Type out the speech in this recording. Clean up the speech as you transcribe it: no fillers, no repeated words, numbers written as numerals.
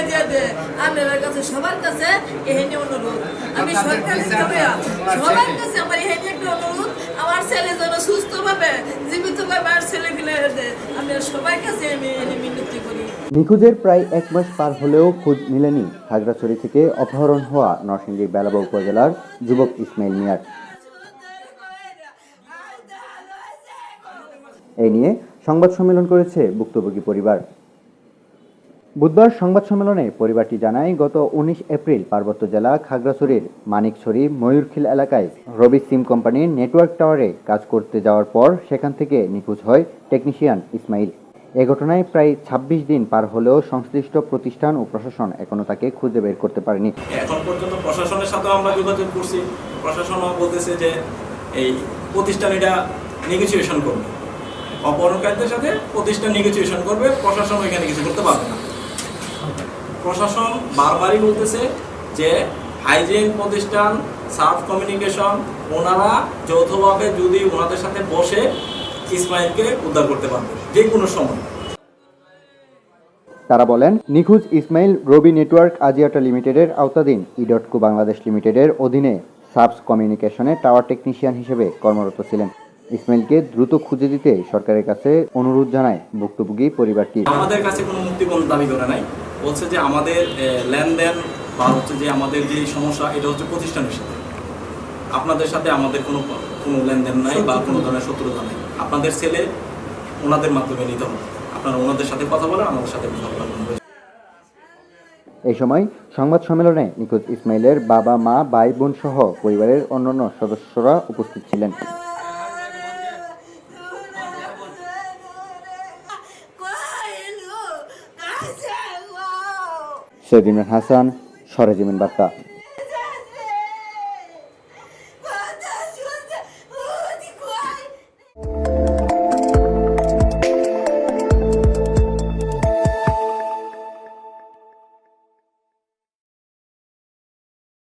দিয়ে দে আপনার কাছে সবার কাছে এহেনি অনুরোধ আমি সরকারি সবার কাছে আমার এহেনি একটা অনুরোধ আমার ছেলে যেন সুস্থভাবে জীবিতভাবে আর ছেলে ফেলে দে আমি সবার কাছে আমি মিনতি করি। নিখোঁজের প্রায় 1 মাস পার হলেও খোঁজ মেলেনি খাগড়াছড়ি থেকে অপহরণ হওয়া নরসিংদীর বেলাবা উপজেলার যুবক ইসমাইল মিয়ার। এই নিয়ে সংবাদ সম্মেলন করেছে ভুক্তভোগী পরিবার। বুধবার সংবাদ সম্মেলনে পরিবারটি জানায়, গত 19 এপ্রিল পার্বত্য জেলা খাগড়াছড়ির মানিকছড়ি ময়ূরখিল এলাকায় রবি সিম কোম্পানির নেটওয়ার্ক টাওয়ারে কাজ করতে যাওয়ার পর সেখান থেকে নিখোঁজ হয় টেকনিশিয়ান ইসমাইল। এ ঘটনায় প্রায় 26 দিন পার হলেও সংশ্লিষ্ট প্রতিষ্ঠান ও প্রশাসন এখনো তাকে খুঁজে বের করতে পারেনি। এখন পর্যন্ত প্রশাসনের সাথেও আমরা যোগাযোগ করছি, প্রশাসনও বলতেছে যে এই প্রতিষ্ঠান এটা নেগোসিয়েশন করবে, অপহরণকারীদের সাথে প্রতিষ্ঠান নেগোসিয়েশন করবে, প্রশাসন এখানে কিছু করতে পারবে না। প্রশাসন বারবারই বলতেছে যে হাইজিন প্রতিষ্ঠান, সার্চ কমিউনিকেশন, ওনারা যৌথভাবে যদি ওনাদের সাথে বসে ইসমাইলকে উদ্ধার করতে পারবে যে কোনো সময়। তারা বলেন, নিখোঁজ ইসমাইল রবি নেটওয়ার্ক আজিয়াটা লিমিটেডের আওতাধীন ই.কো বাংলাদেশ লিমিটেডের অধীনে সার্চ কমিউনিকেশনে টাওয়ার টেকনিশিয়ান হিসেবে কর্মরত ছিলেন। ইসমাইলকে দ্রুত খুঁজে দিতে সরকারের কাছে অনুরোধ জানায় ভুক্তভোগী পরিবারটি। আমাদের কাছে কোনো মুক্তিপণ দাবি করে নাই, বলছে যে আমাদের লেনদেন বা হচ্ছে যে আমাদের যে সমস্যা এটা হচ্ছে প্রতিষ্ঠানের সাথে, আপনাদের সাথে আমাদের কোনো লেনদেন নাই বা কোনো ধরনের শত্রুতা নাই। আপনাদের ছেলে ওনাদের মাধ্যমে নিতে হবে, আপনারা ওনাদের সাথে কথা বলেন, আমাদের সাথে কথা বলবেন। এই সময় সংবাদ সম্মেলনে নিখোঁজ ইসমাইলের বাবা, মা, ভাই, বোন সহ পরিবারের অন্যান্য সদস্যরা উপস্থিত ছিলেন। সৈয়দ ইমরান হাসান, সরেজমিন বার্তা।